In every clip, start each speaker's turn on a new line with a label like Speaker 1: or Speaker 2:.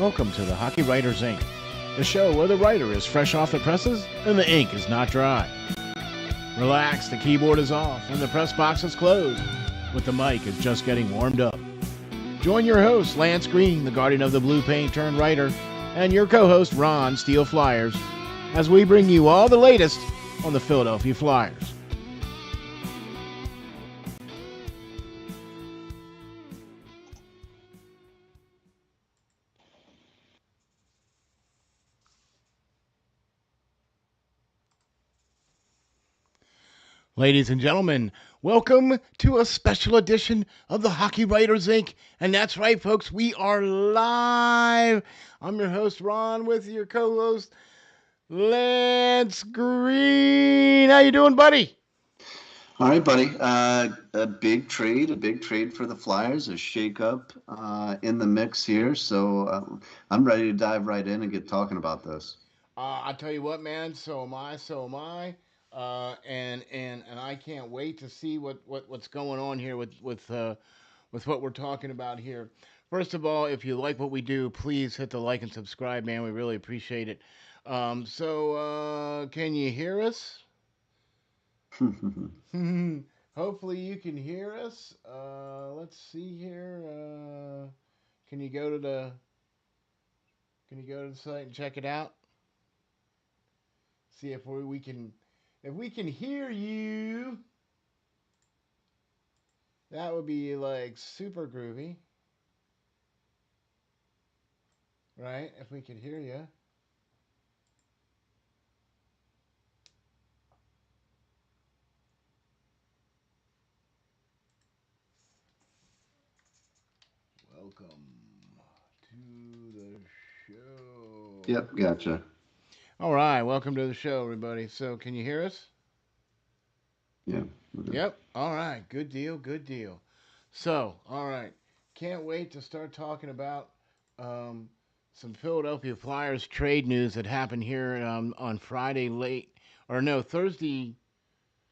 Speaker 1: Welcome to the Hockey Writers Inc., the show where the writer is fresh off the presses and the ink is not dry. Relax, the keyboard is off and the press box is closed, but the mic is just getting warmed up. Join your host, Lance Green, the guardian of the blue paint turned writer, and your co-host, Ron, SteelFlyers, as we bring you all the latest on the Philadelphia Flyers. Ladies and gentlemen, welcome to a special edition of the Hockey Writers Inc. And that's right, folks, we are live. I'm your host, Ron, with your co-host, Lance Green. How you doing, buddy?
Speaker 2: All right, buddy. A big trade for the Flyers, a shakeup in the mix here. So I'm ready to dive right in and get talking about this.
Speaker 1: I tell you what, man. So am I. And I can't wait to see what's going on here with what we're talking about here. First of all, if you like what we do, please hit the like and subscribe, man. We really appreciate it. Can you hear us? Hopefully you can hear us. Let's see here. Can you go to the site and check it out? See if we can hear you. That would be like super groovy, right? If we could hear you. Welcome to the show.
Speaker 2: Yep, gotcha.
Speaker 1: All right, welcome to the show, everybody. So, can you hear us?
Speaker 2: Yeah.
Speaker 1: Yep. All right, good deal. So, all right, can't wait to start talking about um, some Philadelphia Flyers trade news that happened here on Friday late, or no,
Speaker 2: Thursday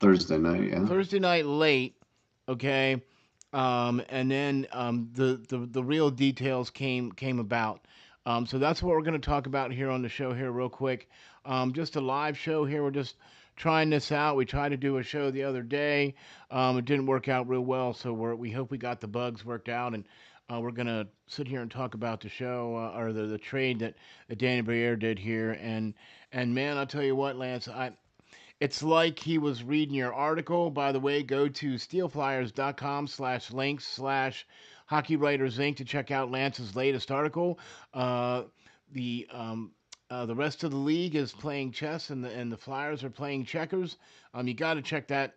Speaker 2: night, yeah.
Speaker 1: Thursday night late. Okay, and then the real details came about. So that's what we're going to talk about here on the show here real quick. Just a live show here. We're just trying this out. We tried to do a show the other day. It didn't work out real well, so we hope we got the bugs worked out, and we're going to sit here and talk about the show or the trade that Danny Briere did here. And man, I'll tell you what, Lance, it's like he was reading your article. By the way, go to steelflyers.com/links/Hockey Writers Inc. to check out Lance's latest article. Uh, the rest of the league is playing chess, and the Flyers are playing checkers. You got to check that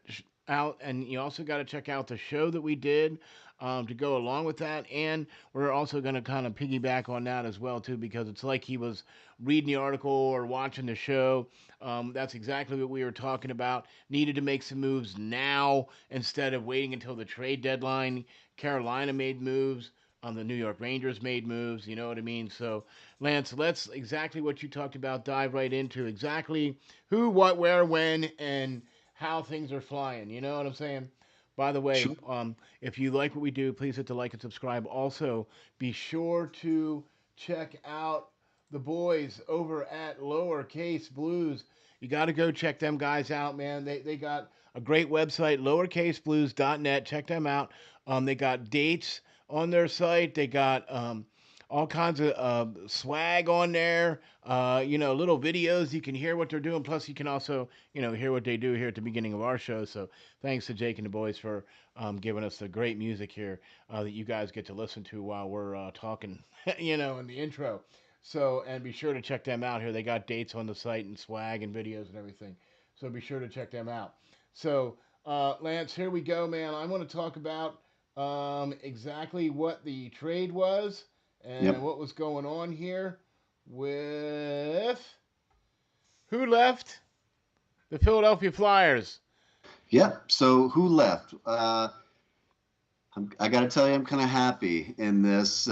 Speaker 1: out, and you also got to check out the show that we did to go along with that. And we're also going to kind of piggyback on that as well too, because it's like he was reading the article or watching the show. That's exactly what we were talking about. Needed to make some moves now instead of waiting until the trade deadline. Carolina made moves. The New York Rangers made moves. You know what I mean? So, Lance, let's exactly what you talked about. Dive right into exactly who, what, where, when, and how things are flying. You know what I'm saying? By the way,
Speaker 2: Sure.
Speaker 1: if you like what we do, please hit the like and subscribe. Also, be sure to check out the boys over at Lowercase Blues. You got to go check them guys out, man. They got a great website, lowercaseblues.net. Check them out. They got dates on their site. They got all kinds of swag on there. Little videos. You can hear what they're doing. Plus, you can also, hear what they do here at the beginning of our show. So, thanks to Jake and the boys for giving us the great music here that you guys get to listen to while we're talking, in the intro. So, and be sure to check them out here. They got dates on the site and swag and videos and everything. So, be sure to check them out. So, Lance, here we go, man. I want to talk about exactly what the trade was and
Speaker 2: Yep.
Speaker 1: what was going on here with who left the Philadelphia Flyers.
Speaker 2: Yep. So who left? I got to tell you, I'm kind of happy in this.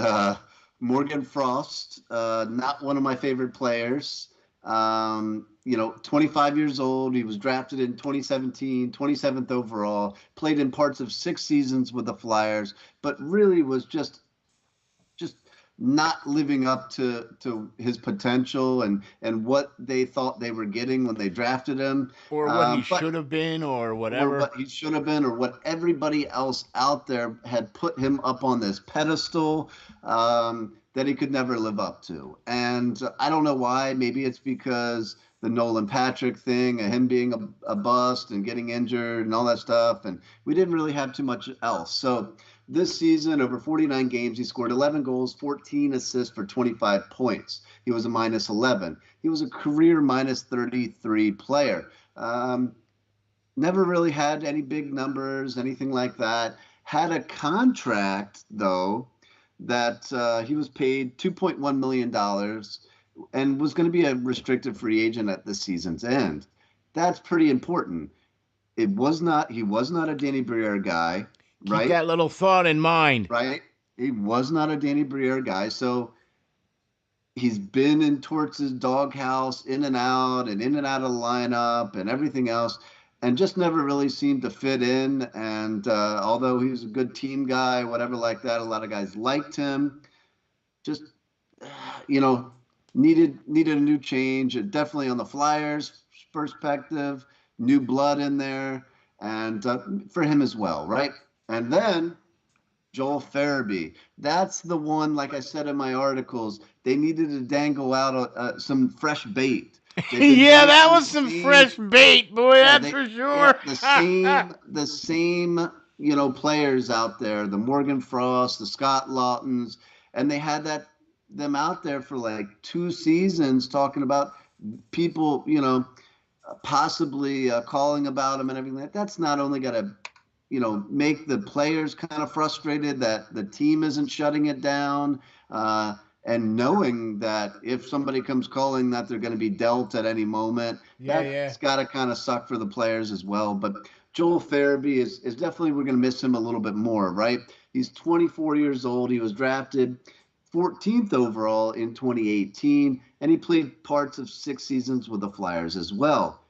Speaker 2: Morgan Frost, not one of my favorite players. 25 years old. He was drafted in 2017, 27th overall, played in parts of 6 seasons with the Flyers, but really was just not living up to his potential and what they thought they were getting when they drafted him.
Speaker 1: Or what he
Speaker 2: But
Speaker 1: should have been, or
Speaker 2: or
Speaker 1: whatever.
Speaker 2: what he should have been, or what everybody else out there had put him up on this pedestal that he could never live up to. And I don't know why. Maybe it's because the Nolan Patrick thing, him being a bust and getting injured and all that stuff. And we didn't really have too much else. So this season, over 49 games, he scored 11 goals, 14 assists for 25 points. He was a minus 11. He was a career minus 33 player. Never really had any big numbers, anything like that. Had a contract, though, that he was paid $2.1 million and was going to be a restricted free agent at the season's end. That's pretty important. He was not a Danny Briere guy,
Speaker 1: Keep
Speaker 2: right?
Speaker 1: that little thought in mind.
Speaker 2: Right? He was not a Danny Briere guy. So he's been in Torts' doghouse, in and out of the lineup, and everything else, and just never really seemed to fit in. And although he was a good team guy, whatever like that, a lot of guys liked him. Just you know, needed a new change. Definitely on the Flyers' perspective, new blood in there, and for him as well, right? And then Joel Farabee. That's the one, like I said in my articles, they needed to dangle out some fresh bait. They've been
Speaker 1: Yeah, that
Speaker 2: danking
Speaker 1: was
Speaker 2: the
Speaker 1: some
Speaker 2: same,
Speaker 1: fresh bait, boy.
Speaker 2: yeah,
Speaker 1: That's for sure.
Speaker 2: the same, players out there, the Morgan Frost, the Scott Laughtons, and they had them out there for like 2 seasons talking about people, possibly calling about them and everything. That's not only got to make the players kind of frustrated that the team isn't shutting it down, and knowing that if somebody comes calling that they're going to be dealt at any moment,
Speaker 1: Yeah, yeah.
Speaker 2: that's got to kind of suck for the players as well. But Joel Farabee is definitely, we're going to miss him a little bit more, right? He's 24 years old. He was drafted 14th overall in 2018, and he played parts of 6 seasons with the Flyers as well.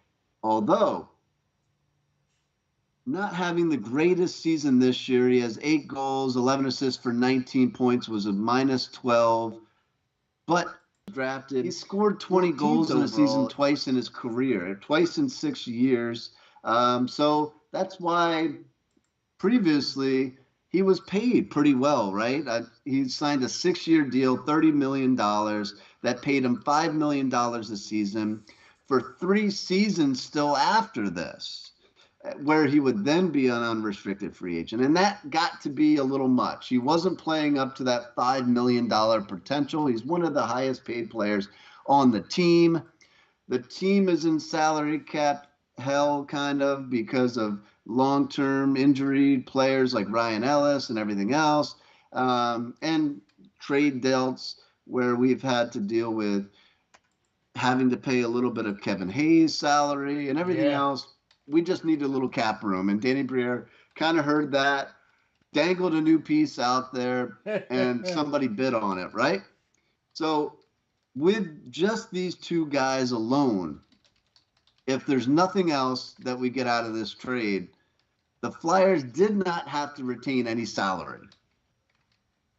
Speaker 2: Although not having the greatest season this year. He has 8 goals, 11 assists for 19 points, was a minus 12. But drafted, he scored 20 goals in a season twice in his career, twice in 6 years. So that's why previously he was paid pretty well, right? He signed a 6-year deal, $30 million, that paid him $5 million a season for 3 seasons still after this, where he would then be an unrestricted free agent. And that got to be a little much. He wasn't playing up to that $5 million potential. He's one of the highest paid players on the team. The team is in salary cap hell, kind of, because of long-term injury players like Ryan Ellis and everything else, and trade deals where we've had to deal with having to pay a little bit of Kevin Hayes' salary and everything
Speaker 1: Yeah.
Speaker 2: else. We just need a little cap room. And Danny Briere kind of heard that, dangled a new piece out there, and somebody bid on it, right? So with just these two guys alone, if there's nothing else that we get out of this trade, the Flyers did not have to retain any salary.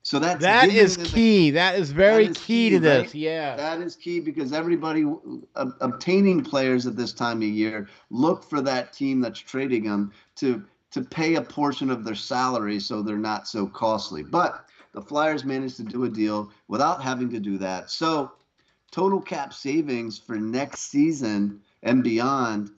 Speaker 2: So that's
Speaker 1: That
Speaker 2: giving
Speaker 1: is
Speaker 2: them
Speaker 1: key. That is
Speaker 2: that
Speaker 1: very
Speaker 2: is
Speaker 1: key
Speaker 2: key,
Speaker 1: to
Speaker 2: right?
Speaker 1: this. Yeah.
Speaker 2: That is key because everybody obtaining players at this time of year look for that team that's trading them to pay a portion of their salary so they're not so costly. But the Flyers managed to do a deal without having to do that. So total cap savings for next season and beyond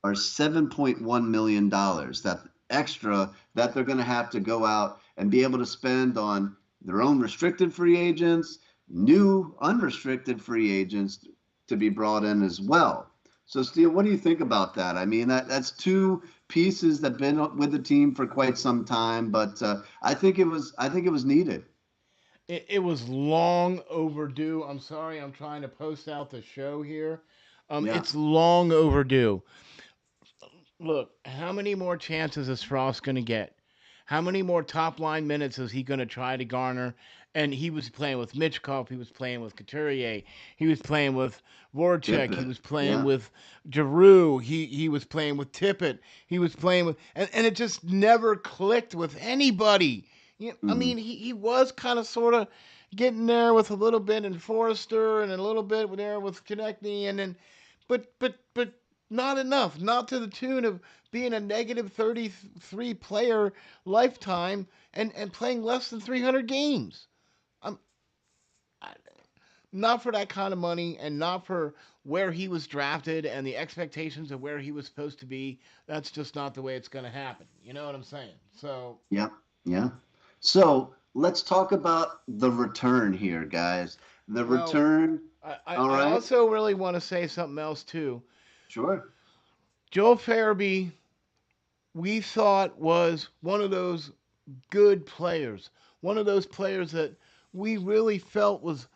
Speaker 2: are $7.1 million. That extra that they're going to have to go out and be able to spend on their own restricted free agents, new unrestricted free agents to be brought in as well. So, Steve, what do you think about that? I mean, that's two pieces that've been with the team for quite some time, but I think it was needed.
Speaker 1: It was long overdue. I'm sorry, I'm trying to post out the show here.
Speaker 2: Yeah.
Speaker 1: It's long overdue. Look, how many more chances is Frost going to get? How many more top line minutes is he going to try to garner? And he was playing with Mitchkov. He was playing with Couturier. He was playing with Voracek. He
Speaker 2: Tippett.
Speaker 1: was playing
Speaker 2: Yeah.
Speaker 1: with Giroux. He was playing with Tippett. He was playing with, and it just never clicked with anybody. I
Speaker 2: Mm-hmm.
Speaker 1: mean, he was kind of sort of. getting there with a little bit in Forrester and a little bit there with Konechny, and then, but not enough. Not to the tune of being a negative 33 player lifetime and playing less than 300 games. I'm I, not for that kind of money and not for where he was drafted and the expectations of where he was supposed to be. That's just not the way it's going to happen. You know what I'm saying? So,
Speaker 2: Yeah, yeah. So let's talk about the return here, guys. The
Speaker 1: well,
Speaker 2: return. All
Speaker 1: I
Speaker 2: right.
Speaker 1: also really want to say something else too.
Speaker 2: Sure.
Speaker 1: Joe Farabee, we thought was one of those good players, one of those players that we really felt was,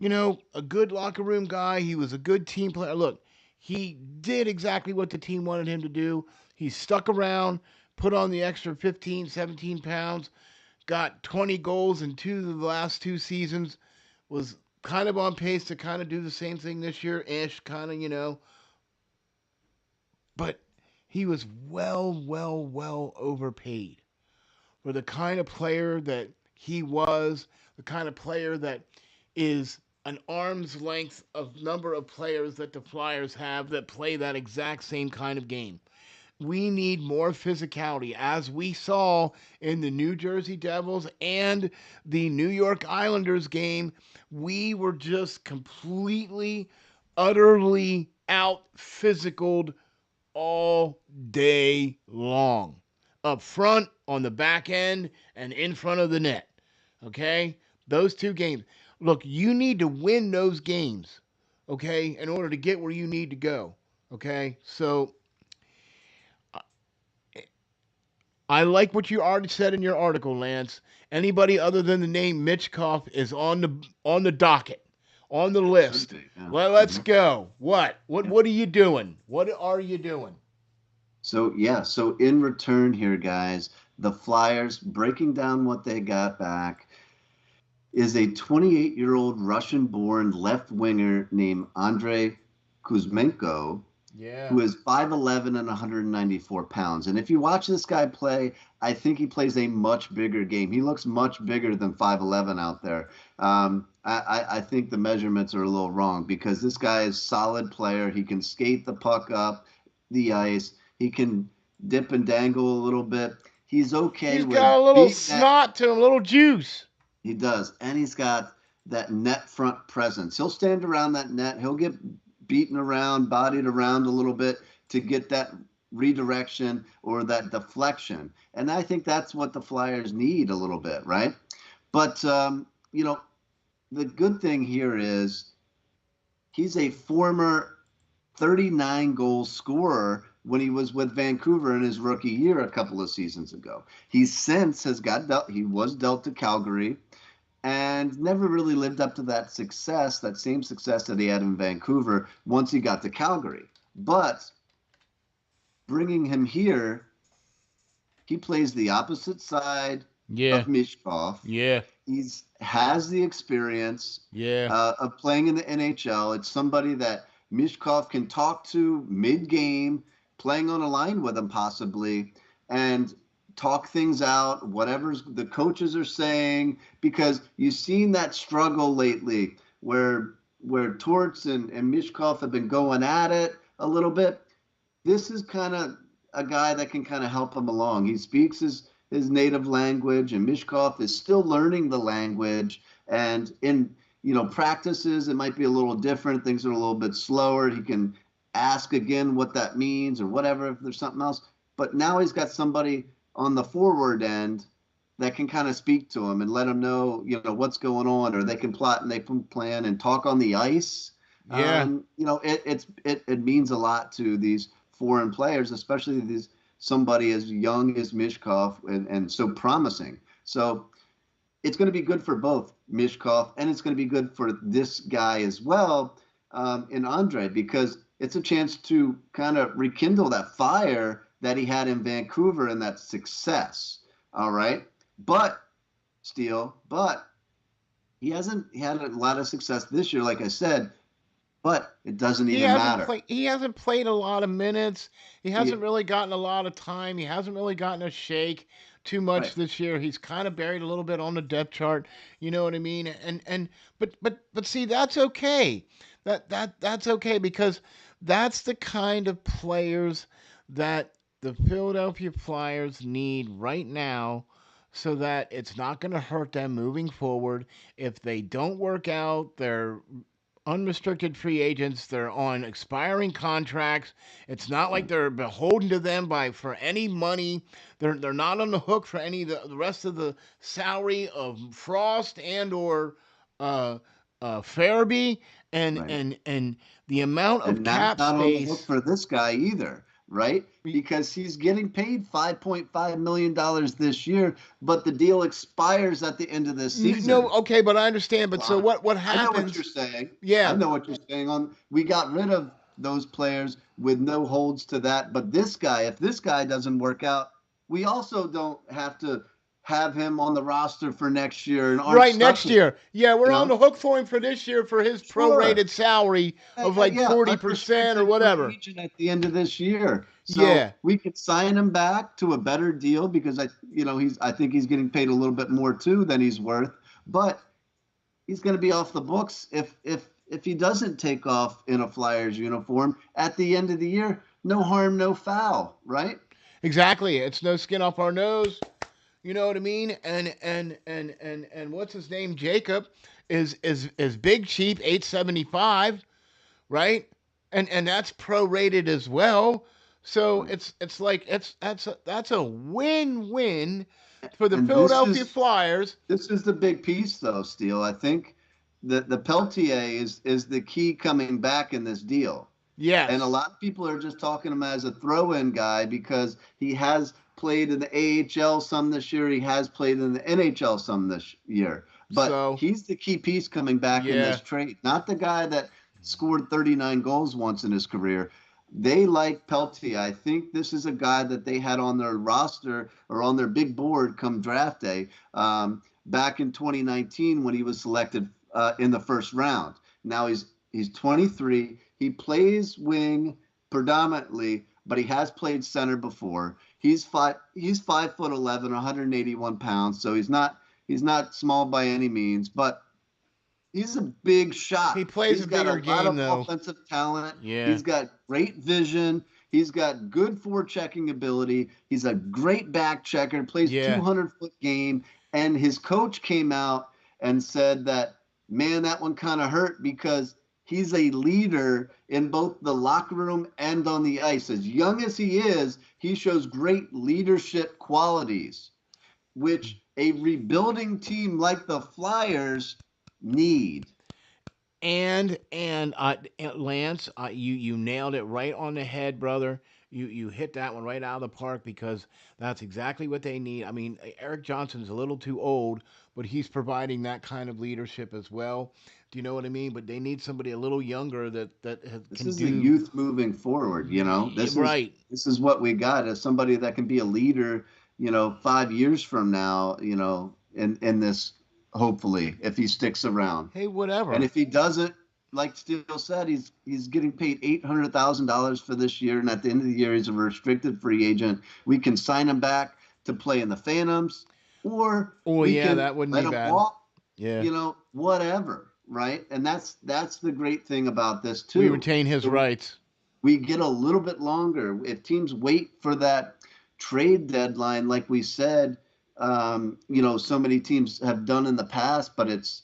Speaker 1: a good locker room guy. He was a good team player. Look, he did exactly what the team wanted him to do. He stuck around, put on the extra 15, 17 pounds, got 20 goals in two of the last two seasons, was kind of on pace to kind of do the same thing this year ish, kind of, but he was well overpaid for the kind of player that he was, the kind of player that is an arm's length of number of players that the Flyers have that play that exact same kind of game. We need more physicality, as we saw in the New Jersey Devils and the New York Islanders game. We were just completely, utterly out physicaled all day long. Up front, on the back end, and in front of the net. Okay? Those two games. Look, you need to win those games, okay, in order to get where you need to go. Okay? So I like what you already said in your article, Lance. Anybody other than the name Mitchkov is on the docket, on the
Speaker 2: Should
Speaker 1: list.
Speaker 2: be. Yeah.
Speaker 1: Let's go. What? What?
Speaker 2: Yeah.
Speaker 1: What are you doing? What are you doing?
Speaker 2: So yeah. So in return here, guys, the Flyers breaking down what they got back is a 28-year-old Russian-born left winger named Andrei Kuzmenko,
Speaker 1: Yeah.
Speaker 2: who is 5'11 and 194 pounds. And if you watch this guy play, I think he plays a much bigger game. He looks much bigger than 5'11 out there. I think the measurements are a little wrong because this guy is a solid player. He can skate the puck up the ice. He can dip and dangle a little bit. He's okay
Speaker 1: He's
Speaker 2: with
Speaker 1: got a little
Speaker 2: big net.
Speaker 1: snot to him, a little juice.
Speaker 2: He does. And he's got that net front presence. He'll stand around that net. He'll get beaten around, bodied around a little bit to get that redirection or that deflection. And I think that's what the Flyers need a little bit, right? But, the good thing here is he's a former 39 goal scorer when he was with Vancouver in his rookie year a couple of seasons ago. He since has got dealt, he was dealt to Calgary and never really lived up to that success, that same success that he had in Vancouver once he got to Calgary. But bringing him here, he plays the opposite side
Speaker 1: Yeah.
Speaker 2: of Mishkov.
Speaker 1: Yeah.
Speaker 2: He's has the experience
Speaker 1: Yeah.
Speaker 2: of playing in the NHL. It's somebody that Mishkov can talk to mid-game, playing on a line with him possibly, and talk things out, whatever the coaches are saying, because you've seen that struggle lately where Torts and Mishkov have been going at it a little bit. This is kind of a guy that can kind of help him along. He speaks his native language, and Mishkov is still learning the language. And in practices, it might be a little different. Things are a little bit slower. He can ask again what that means or whatever if there's something else. But now he's got somebody on the forward end that can kind of speak to him and let him know, what's going on, or they can plot and they can plan and talk on the ice.
Speaker 1: Yeah.
Speaker 2: It means a lot to these foreign players, especially somebody as young as Mishkov and so promising. So it's going to be good for both Mishkov and it's going to be good for this guy as well in Andre, because it's a chance to kind of rekindle that fire that he had in Vancouver and that success. All right. But he hasn't had a lot of success this year, like I said, but it doesn't even matter.
Speaker 1: He hasn't played a lot of minutes. He hasn't
Speaker 2: He,
Speaker 1: really gotten a lot of time. He hasn't really gotten a shake too much
Speaker 2: right.
Speaker 1: this year. He's kind of buried a little bit on the depth chart. You know what I mean? And but see, that's okay. That's okay because that's the kind of players that the Philadelphia Flyers need right now so that it's not going to hurt them moving forward. If they don't work out, they're unrestricted free agents. They're on expiring contracts. It's not like they're beholden to them by for any money. They're not on the hook for any of the rest of the salary of Frost and or uh, Farabee
Speaker 2: Right.
Speaker 1: and the amount of
Speaker 2: And not
Speaker 1: cap
Speaker 2: not on the hook
Speaker 1: space.
Speaker 2: for this guy either, right? Because he's getting paid $5.5 million this year, but the deal expires at the end of this
Speaker 1: No,
Speaker 2: season.
Speaker 1: okay, but I understand. But so what
Speaker 2: I know what you're
Speaker 1: happens?
Speaker 2: saying. I
Speaker 1: Yeah,
Speaker 2: know what you're saying. On we got rid of those players with no holds to that, but this guy, if this guy doesn't work out, we also don't have to have him on the roster for next year and aren't
Speaker 1: right,
Speaker 2: stuck
Speaker 1: next
Speaker 2: with
Speaker 1: year. Yeah, we're
Speaker 2: you
Speaker 1: on
Speaker 2: know.
Speaker 1: the hook for him for this year for his
Speaker 2: Sure.
Speaker 1: prorated salary of like
Speaker 2: Yeah,
Speaker 1: 40% or
Speaker 2: unrestricted free
Speaker 1: whatever.
Speaker 2: agent at the end of this year. So
Speaker 1: Yeah,
Speaker 2: we could sign him back to a better deal because I think he's getting paid a little bit more too than he's worth. But he's going to be off the books if he doesn't take off in a Flyers uniform at the end of the year. No harm, no foul, right?
Speaker 1: exactly. It's no skin off our nose. You know what I mean? And what's his name? Jacob is big cheap 875, right? And that's prorated as well. So it's like that's a win-win for the
Speaker 2: And
Speaker 1: Philadelphia Flyers.
Speaker 2: this is the big piece, though, Steele. I think the Peltier is the key coming back in this deal. And a
Speaker 1: Yes.
Speaker 2: lot of people are just talking him as a throw-in guy because he has played in the AHL some this year. He has played in the NHL some this year. But
Speaker 1: So,
Speaker 2: he's the key piece coming back in
Speaker 1: yeah.
Speaker 2: this trade, not the guy that scored 39 goals once in his career. They like Peltier. I think this is a guy that they had on their roster or on their big board come draft day back in 2019 when he was selected in the first round. Now he's 23. He plays wing predominantly, but he has played center before. He's 5 foot 11, 181 pounds, so he's not small by any means, but he's a big
Speaker 1: He
Speaker 2: shot.
Speaker 1: plays
Speaker 2: He's
Speaker 1: a
Speaker 2: got a
Speaker 1: bigger
Speaker 2: lot
Speaker 1: game
Speaker 2: of
Speaker 1: though.
Speaker 2: offensive talent.
Speaker 1: Yeah.
Speaker 2: He's got great vision. He's got good forechecking ability. He's a great back checker, plays
Speaker 1: Yeah.
Speaker 2: 200-foot game. And his coach came out and said that, man, that one kind of hurt because he's a leader in both the locker room and on the ice. As young as he is, he shows great leadership qualities, which a rebuilding team like the Flyers need.
Speaker 1: And Lance, you nailed it right on the head, brother. You hit that one right out of the park because that's exactly what they need. I mean, Eric Johnson's a little too old, but he's providing that kind of leadership as well. Do you know what I mean? But they need somebody a little younger that
Speaker 2: This
Speaker 1: can
Speaker 2: is the
Speaker 1: do
Speaker 2: youth moving forward, you know.
Speaker 1: right.
Speaker 2: This is what we got as somebody that can be a leader, 5 years from now, in this hopefully if he sticks around.
Speaker 1: Hey,
Speaker 2: And
Speaker 1: whatever.
Speaker 2: if he doesn't, like Steele said, he's getting paid $800,000 for this year, and at the end of the year, he's a restricted free agent. We can sign him back to play in the Phantoms, or
Speaker 1: Oh
Speaker 2: we
Speaker 1: yeah,
Speaker 2: can
Speaker 1: that wouldn't
Speaker 2: let
Speaker 1: be
Speaker 2: him
Speaker 1: bad.
Speaker 2: walk,
Speaker 1: Yeah,
Speaker 2: whatever, right? And that's the great thing about this
Speaker 1: we
Speaker 2: too.
Speaker 1: retain his
Speaker 2: So
Speaker 1: rights.
Speaker 2: we get a little bit longer if teams wait for that trade deadline, like we said. So many teams have done in the past, but it's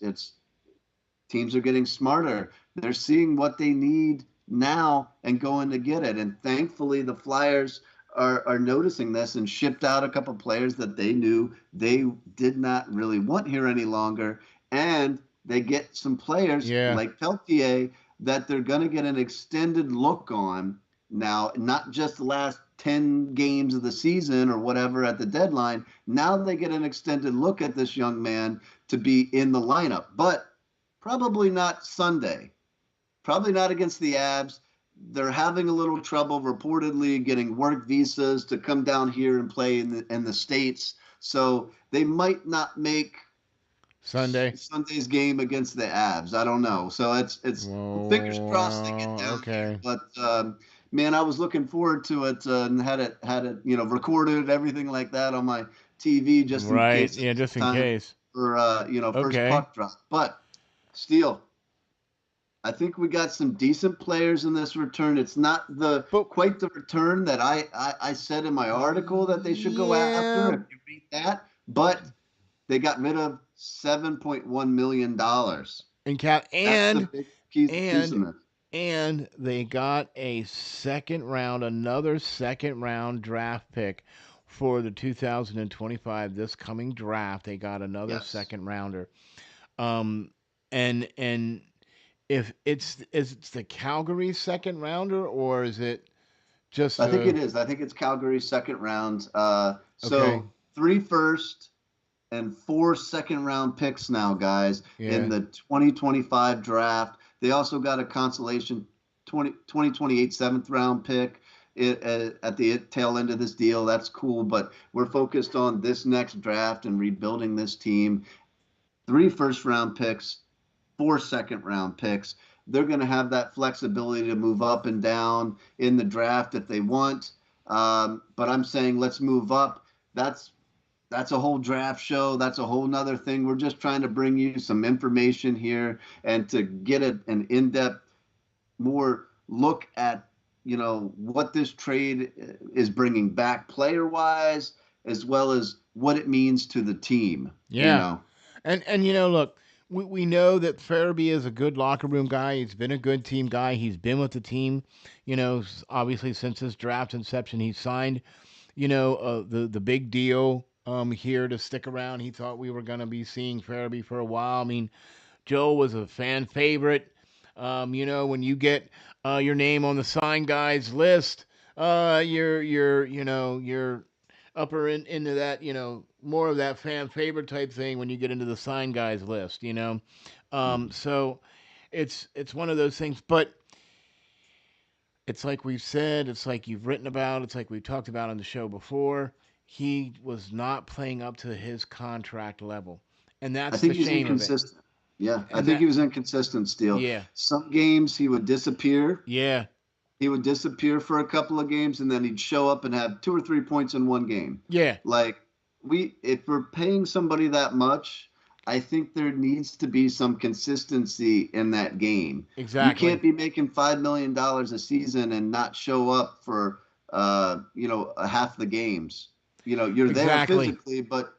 Speaker 2: teams are getting smarter. They're seeing what they need now and going to get it. And thankfully, the Flyers are noticing this and shipped out a couple players that they knew they did not really want here any longer. And they get some players
Speaker 1: Yeah.
Speaker 2: like Peltier that they're going to get an extended look on now, not just the last 10 games of the season or whatever at the deadline. Now they get an extended look at this young man to be in the lineup. But probably not Sunday. Probably not against the Abs. They're having a little trouble reportedly getting work visas to come down here and play in the States. So they might not make
Speaker 1: Sunday.
Speaker 2: Sunday's game against the Avs. I don't know. So it's fingers crossed they get down there.
Speaker 1: Okay.
Speaker 2: But man, I was looking forward to it and had it recorded everything like that on my TV just in
Speaker 1: Right.
Speaker 2: case it
Speaker 1: Yeah,
Speaker 2: was
Speaker 1: just in
Speaker 2: time
Speaker 1: case.
Speaker 2: for first
Speaker 1: Okay.
Speaker 2: puck drop. But Steele, I think we got some decent players in this return. It's not
Speaker 1: But
Speaker 2: quite the return that I said in my article that they should go after.
Speaker 1: yeah,
Speaker 2: If you read that, but they got rid of $7.1 million.
Speaker 1: and cat
Speaker 2: That's the big piece
Speaker 1: and
Speaker 2: in this.
Speaker 1: and they got a another second round draft pick for the 2025 this coming draft. They got another
Speaker 2: Yes,
Speaker 1: second rounder. Um, and if it's the Calgary second rounder, or is it just
Speaker 2: I think it is. I think it's Calgary's second round.
Speaker 1: okay?
Speaker 2: So 3 first and 4 second round picks now, guys, in
Speaker 1: Yeah,
Speaker 2: the 2025 draft. They also got a consolation 2028 seventh round pick at the tail end of this deal. That's cool, but we're focused on this next draft and rebuilding this team. 3 first round picks, 4 second round picks. They're going to have that flexibility to move up and down in the draft if they want. But I'm saying let's move up. That's a whole draft show. That's a whole nother thing. We're just trying to bring you some information here and to get an in-depth, more look at what this trade is bringing back player-wise, as well as what it means to the team.
Speaker 1: yeah. And look, we know that Farabee is a good locker room guy. He's been a good team guy. He's been with the team, obviously since his draft inception. He signed, the big deal here to stick around. He thought we were going to be seeing Farabee for a while. I mean, Joe was a fan favorite. When you get your name on the sign guys list, you're upper into that, more of that fan favorite type thing when you get into the sign guys list. So it's one of those things, but it's like we've said, it's like you've written about, it's like we've talked about on the show before. He was not playing up to his contract level, and
Speaker 2: I
Speaker 1: that's the
Speaker 2: think he's
Speaker 1: shame of it.
Speaker 2: inconsistent. Yeah, I
Speaker 1: And
Speaker 2: think
Speaker 1: that,
Speaker 2: he was inconsistent still.
Speaker 1: yeah,
Speaker 2: Some games he would disappear.
Speaker 1: yeah,
Speaker 2: He would disappear for a couple of games and then he'd show up and have 2 or 3 points in one game.
Speaker 1: yeah,
Speaker 2: Like if we're paying somebody that much, I think there needs to be some consistency in that game. You
Speaker 1: exactly,
Speaker 2: can't be making $5 million a season and not show up for half the games. You're there
Speaker 1: exactly.
Speaker 2: physically, but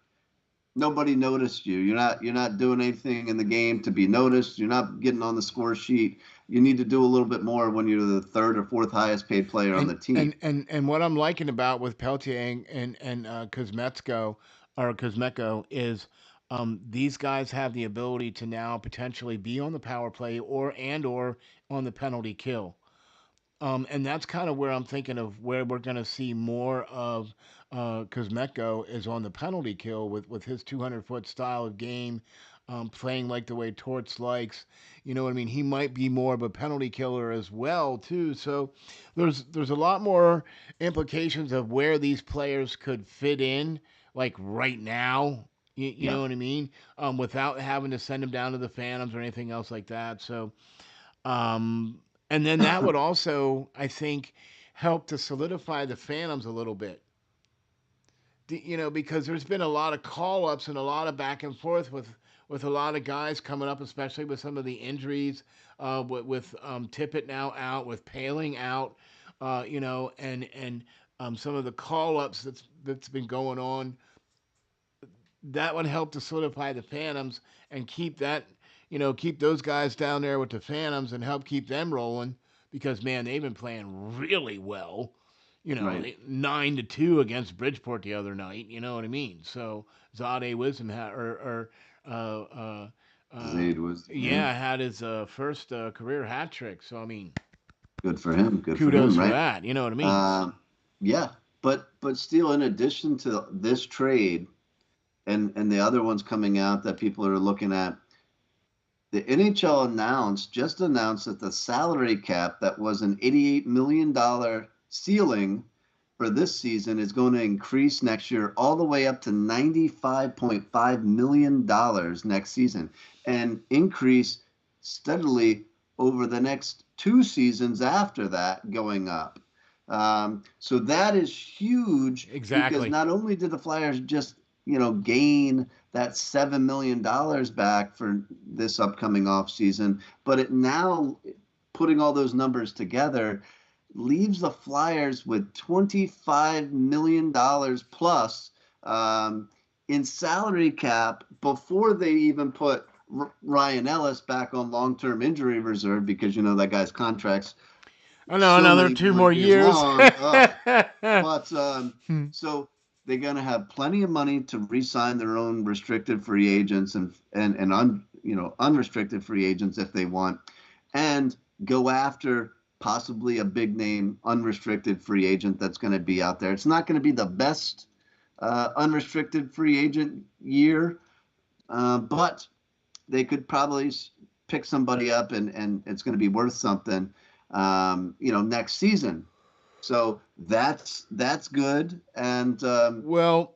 Speaker 2: nobody noticed you. You're not doing anything in the game to be noticed. You're not getting on the score sheet. You need to do a little bit more when you're the third or fourth highest paid player on
Speaker 1: And
Speaker 2: the team.
Speaker 1: and what I'm liking about with Peltier and Kuzmetsko or Kuzmenko is these guys have the ability to now potentially be on the power play or on the penalty kill. And that's kind of where I'm thinking of where we're going to see more of Kuzmenko is on the penalty kill with his 200-foot style of game, playing like the way Torts likes. You know what I mean? He might be more of a penalty killer as well too. So there's a lot more implications of where these players could fit in, like right now. You
Speaker 2: Yeah.
Speaker 1: know what I mean? Without having to send them down to the Phantoms or anything else like that. So um, and then that would also, I think, help to solidify the Phantoms a little bit. Because there's been a lot of call ups and a lot of back and forth with a lot of guys coming up, especially with some of the injuries, with Tippett now out, with Paling out, and some of the call ups that's been going on. That would help to solidify the Phantoms and keep those guys down there with the Phantoms and help keep them rolling because man, they've been playing really well.
Speaker 2: Right.
Speaker 1: 9-2 against Bridgeport the other night. You know what I mean? So Zade Wisdom had or uh, uh, uh,
Speaker 2: Zaid was, yeah,
Speaker 1: yeah, had his first career hat trick. So I mean,
Speaker 2: good for him. Good for
Speaker 1: kudos
Speaker 2: him,
Speaker 1: for
Speaker 2: right?
Speaker 1: that. You know what I mean?
Speaker 2: Um, yeah, but still, in addition to this trade and the other ones coming out that people are looking at, the NHL just announced that the salary cap that was an $88 million ceiling for this season is going to increase next year all the way up to $95.5 million next season, and increase steadily over the next 2 seasons after that, going up. So that is huge, because
Speaker 1: Exactly.
Speaker 2: not only did the Flyers just, gain that $7 million back for this upcoming offseason, but it now, putting all those numbers together, leaves the Flyers with $25 million plus, in salary cap, before they even put Ryan Ellis back on long-term injury reserve, because that guy's contract's
Speaker 1: I know,
Speaker 2: so
Speaker 1: another
Speaker 2: many
Speaker 1: two
Speaker 2: more
Speaker 1: more
Speaker 2: years
Speaker 1: years.
Speaker 2: long. But so they're going to have plenty of money to re-sign their own restricted free agents and unrestricted free agents if they want, and go after possibly a big name unrestricted free agent that's going to be out there. It's not going to be the best unrestricted free agent year, but they could probably pick somebody up, and it's going to be worth something, next season. So that's good. And
Speaker 1: Well,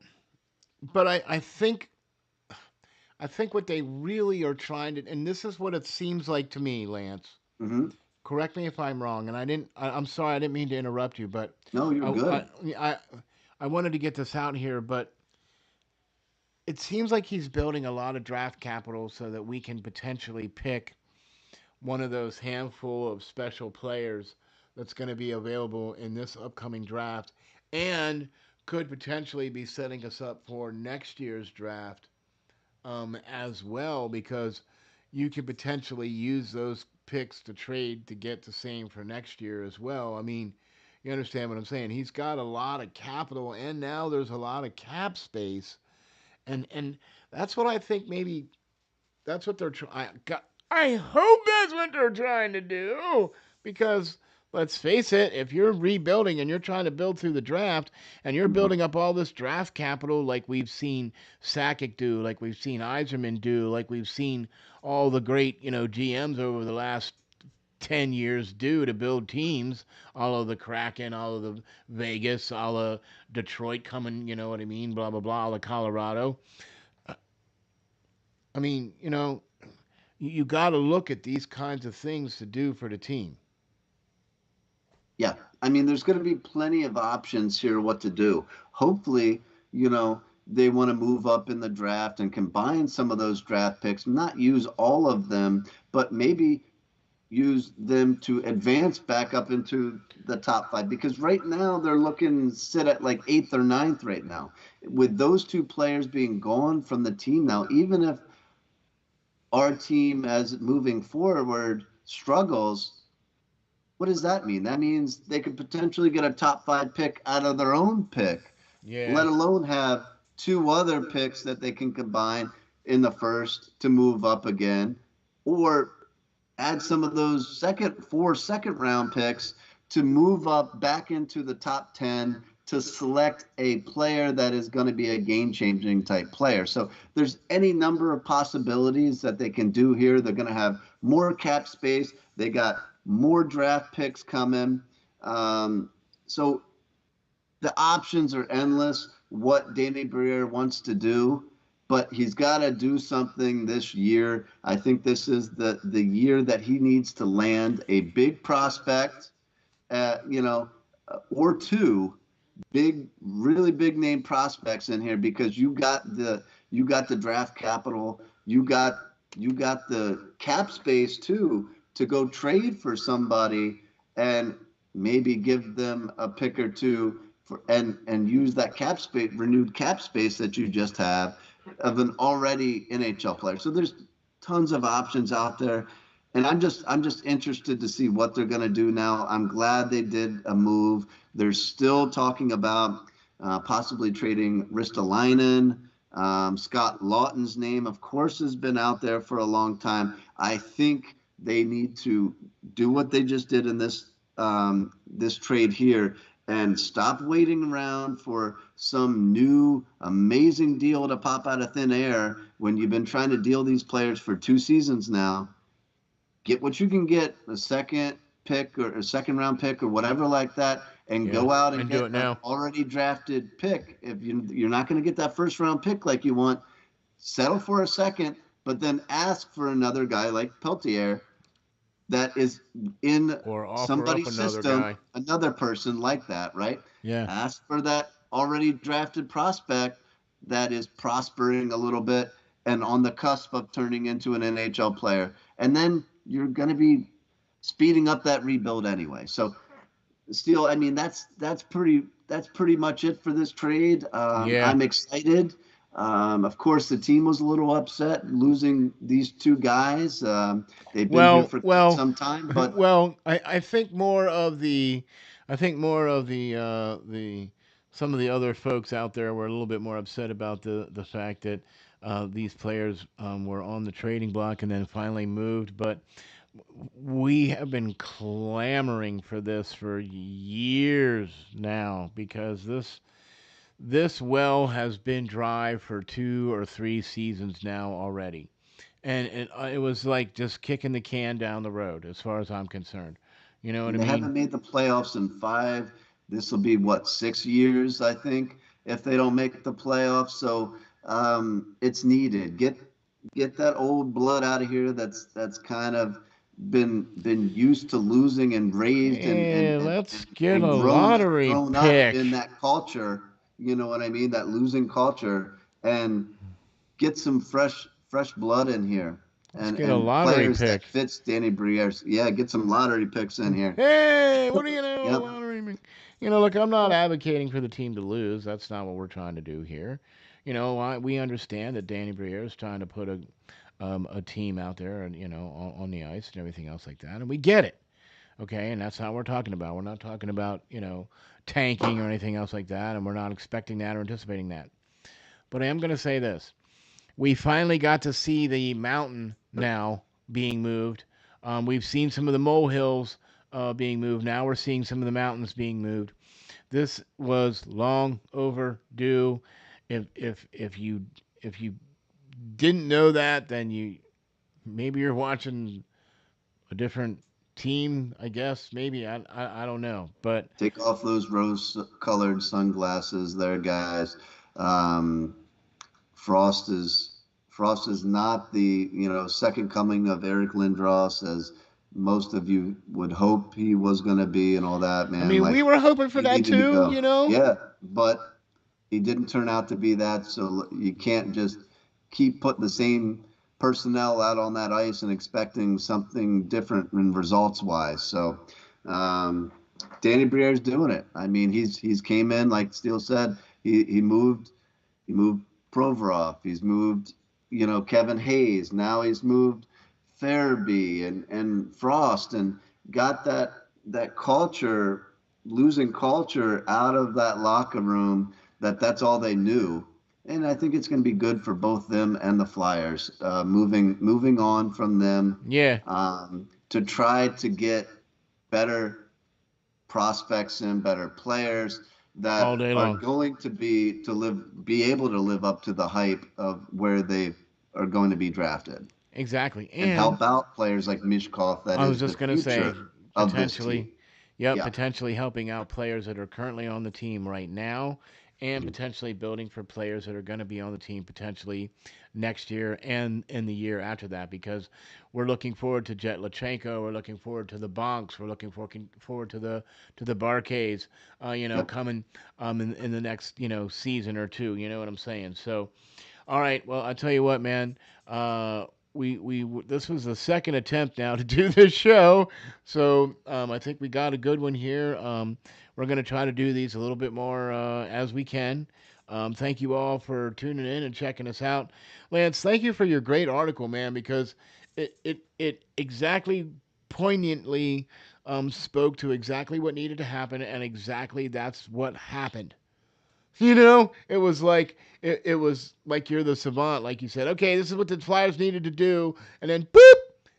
Speaker 1: but I think what they really are trying to, and this is what it seems like to me, Lance.
Speaker 2: mhm.
Speaker 1: Correct me if I'm wrong, and I'm sorry, I didn't mean to interrupt you, but
Speaker 2: No, you're
Speaker 1: I, I,
Speaker 2: good.
Speaker 1: I, I wanted to get this out here, but it seems like he's building a lot of draft capital so that we can potentially pick one of those handful of special players that's going to be available in this upcoming draft, and could potentially be setting us up for next year's draft, as well, because you could potentially use those picks to trade to get the same for next year as well. I mean, you understand what I'm saying? He's got a lot of capital, and now there's a lot of cap space, and that's what I think. Maybe that's what they're trying. I hope that's what they're trying to do, because let's face it, if you're rebuilding and you're trying to build through the draft, and you're
Speaker 2: Mhm.
Speaker 1: building up all this draft capital like we've seen Sakic do, like we've seen Eiserman do, like we've seen all the great, GMs over the last 10 years do to build teams, all of the Kraken, all of the Vegas, all of Detroit coming, you know what I mean, blah, blah, blah, all of Colorado. I mean, you got to look at these kinds of things to do for the team.
Speaker 2: Yeah, I mean, there's going to be plenty of options here what to do. Hopefully, they want to move up in the draft and combine some of those draft picks, not use all of them, but maybe use them to advance back up into the top five, because right now they're looking sit at like eighth or ninth right now. With those two players being gone from the team now, even if our team, as moving forward, struggles, what does that mean? That means they could potentially get a top five pick out of their own pick,
Speaker 1: Yeah.
Speaker 2: let alone have two other picks that they can combine in the first to move up again, or add some of those second round picks to move up back into the top 10 to select a player that is going to be a game changing type player. So there's any number of possibilities that they can do here. They're going to have more cap space. They got more draft picks coming. So the options are endless. What Danny Briere wants to do, but he's got to do something this year. I think this is the year that he needs to land a big prospect, or two really big name prospects in here, because you got the draft capital, you got the cap space too to go trade for somebody, and maybe give them a pick or two and use that renewed cap space that you just have of an already NHL player. So there's tons of options out there, and I'm just interested to see what they're going to do now. I'm glad they did a move. They're still talking about possibly trading Ristolainen. Scott Lawton's name, of course, has been out there for a long time. I think they need to do what they just did in this trade here, and stop waiting around for some new amazing deal to pop out of thin air when you've been trying to deal these players for 2 seasons now. Get what you can get, a second pick or a second round pick or whatever like that, and
Speaker 1: Yeah.
Speaker 2: go out and
Speaker 1: And do
Speaker 2: get
Speaker 1: it
Speaker 2: an
Speaker 1: now.
Speaker 2: already drafted pick. If you're not going to get that first round pick like you want, settle for a second, but then ask for another guy like Peltier that is in
Speaker 1: Or offer up
Speaker 2: somebody's
Speaker 1: another
Speaker 2: system,
Speaker 1: guy.
Speaker 2: another person like that, right?
Speaker 1: Yeah.
Speaker 2: Ask for that already drafted prospect that is prospering a little bit and on the cusp of turning into an NHL player. And then you're going to be speeding up that rebuild anyway. So Steel, I mean that's pretty much it for this trade.
Speaker 1: Yeah.
Speaker 2: I'm excited. Of course, the team was a little upset losing these two guys. They've been here
Speaker 1: Well,
Speaker 2: for quite
Speaker 1: well,
Speaker 2: some time, but
Speaker 1: well. I think more of the, I think more of the some of the other folks out there were a little bit more upset about the fact that these players were on the trading block and then finally moved. But we have been clamoring for this for years now because this well has been dry for 2 or 3 seasons now already. And it was like just kicking the can down the road as far as I'm concerned. You know what I
Speaker 2: and they
Speaker 1: mean?
Speaker 2: haven't made the playoffs in five. This will be what, 6 years, I think, if they don't make the playoffs. So it's needed. Get that old blood out of here. That's kind of been used to losing and raised and and
Speaker 1: Hey,
Speaker 2: and
Speaker 1: let's
Speaker 2: and,
Speaker 1: get
Speaker 2: and
Speaker 1: a
Speaker 2: grown
Speaker 1: lottery
Speaker 2: grown up in
Speaker 1: pick.
Speaker 2: that culture. You know what I mean? That losing culture, and get some fresh blood in here,
Speaker 1: Let's get a
Speaker 2: and
Speaker 1: lottery
Speaker 2: players that
Speaker 1: pick.
Speaker 2: fits Danny Briere's. Yeah, get some lottery picks in here.
Speaker 1: Hey, what do you know?
Speaker 2: Yep.
Speaker 1: Lottery. You know, look, I'm not advocating for the team to lose. That's not what we're trying to do here. You know, we understand that Danny Briere is trying to put a team out there and on the ice and everything else like that, and we get it. Okay, and that's not what we're talking about. We're not talking about tanking or anything else like that, and we're not expecting that or anticipating that. But I am going to say this: we finally got to see the mountain now being moved. We've seen some of the molehills being moved. Now we're seeing some of the mountains being moved. This was long overdue. If you didn't know that, then maybe you're watching a different team. I guess maybe I don't know, but
Speaker 2: Take off those rose-colored sunglasses, there, guys. Um, Frost is Frost is not the second coming of Eric Lindros, as most of you would hope he was going to be, and all that.
Speaker 1: I
Speaker 2: Man,
Speaker 1: mean
Speaker 2: like,
Speaker 1: we were hoping for
Speaker 2: he
Speaker 1: that
Speaker 2: needed to
Speaker 1: too.
Speaker 2: go. Yeah, but he didn't turn out to be that. So you can't just keep putting the same personnel out on that ice and expecting something different in results wise. So um, Danny Briere's doing it. I mean, he's came in, like Steele said. He moved Provorov. He's moved, Kevin Hayes. Now he's moved Farabee and Frost, and got that culture, losing culture, out of that locker room. That's all they knew. And I think it's going to be good for both them and the Flyers, moving on from them,
Speaker 1: Yeah,
Speaker 2: to try to get better prospects in, better players
Speaker 1: all
Speaker 2: that
Speaker 1: day
Speaker 2: are
Speaker 1: long.
Speaker 2: going to be able to live up to the hype of where they are going to be drafted,
Speaker 1: Exactly.
Speaker 2: and
Speaker 1: And
Speaker 2: help out players like Mishkov, that
Speaker 1: I was
Speaker 2: is the
Speaker 1: just gonna say
Speaker 2: future of this team.
Speaker 1: potentially, yep,
Speaker 2: Yeah.
Speaker 1: potentially helping out players that are currently on the team right now, and potentially building for players that are going to be on the team potentially next year and in the year after that. Because we're looking forward to Jet Lachenko, we're looking forward to the Bonks, we're looking forward to the Barcades,
Speaker 2: Yep.
Speaker 1: coming in the next season or two. You know what I'm saying? So all right. Well, I tell you what, man. Uh, we this was the second attempt now to do this show, so I think we got a good one here. We're gonna try to do these a little bit more as we can. Thank you all for tuning in and checking us out, Lance. Thank you for your great article, man, because it exactly poignantly spoke to exactly what needed to happen, and exactly that's what happened. It was like you're the savant, like you said. Okay, this is what the Flyers needed to do, and then boop,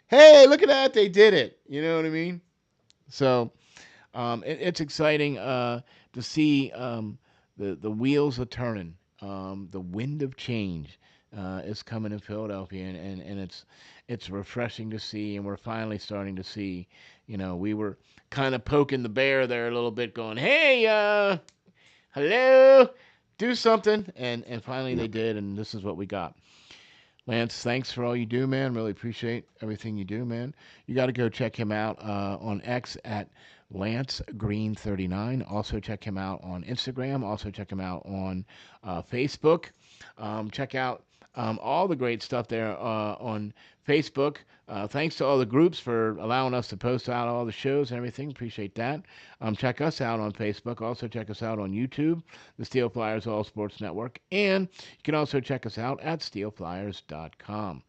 Speaker 1: hey, look at that, they did it. You know what I mean? So it's exciting to see the wheels are turning, the wind of change. is coming in Philadelphia, and it's refreshing to see, and we're finally starting to see. We were kind of poking the bear there a little bit, going, "Hey, hello, do something," and finally they
Speaker 2: Yep.
Speaker 1: did, and this is what we got. Lance, thanks for all you do, man. Really appreciate everything you do, man. You got to go check him out on X at Lance Green 39. Also check him out on Instagram. Also check him out on Facebook. Check out all the great stuff there on Facebook. Thanks to all the groups for allowing us to post out all the shows and everything. Appreciate that. Check us out on Facebook. Also check us out on YouTube, the SteelFlyers All Sports Network, and you can also check us out at steelflyers.com.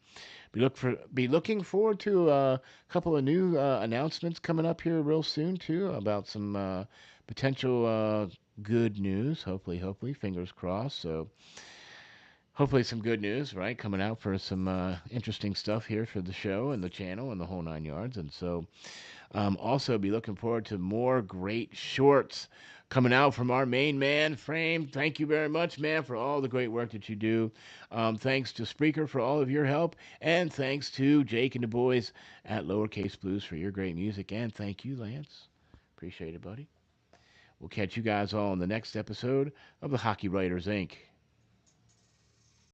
Speaker 1: Be looking forward to a couple of new announcements coming up here real soon too about some potential good news. Hopefully, fingers crossed. So hopefully some good news, right, coming out for some interesting stuff here for the show and the channel and the whole 9 yards. And so also, be looking forward to more great shorts coming out from our main man, Frame. Thank you very much, man, for all the great work that you do. Thanks to Spreaker for all of your help. And thanks to Jake and the boys at Lowercase Blues for your great music. And thank you, Lance. Appreciate it, buddy. We'll catch you guys all in the next episode of the Hockey Writers, Inc.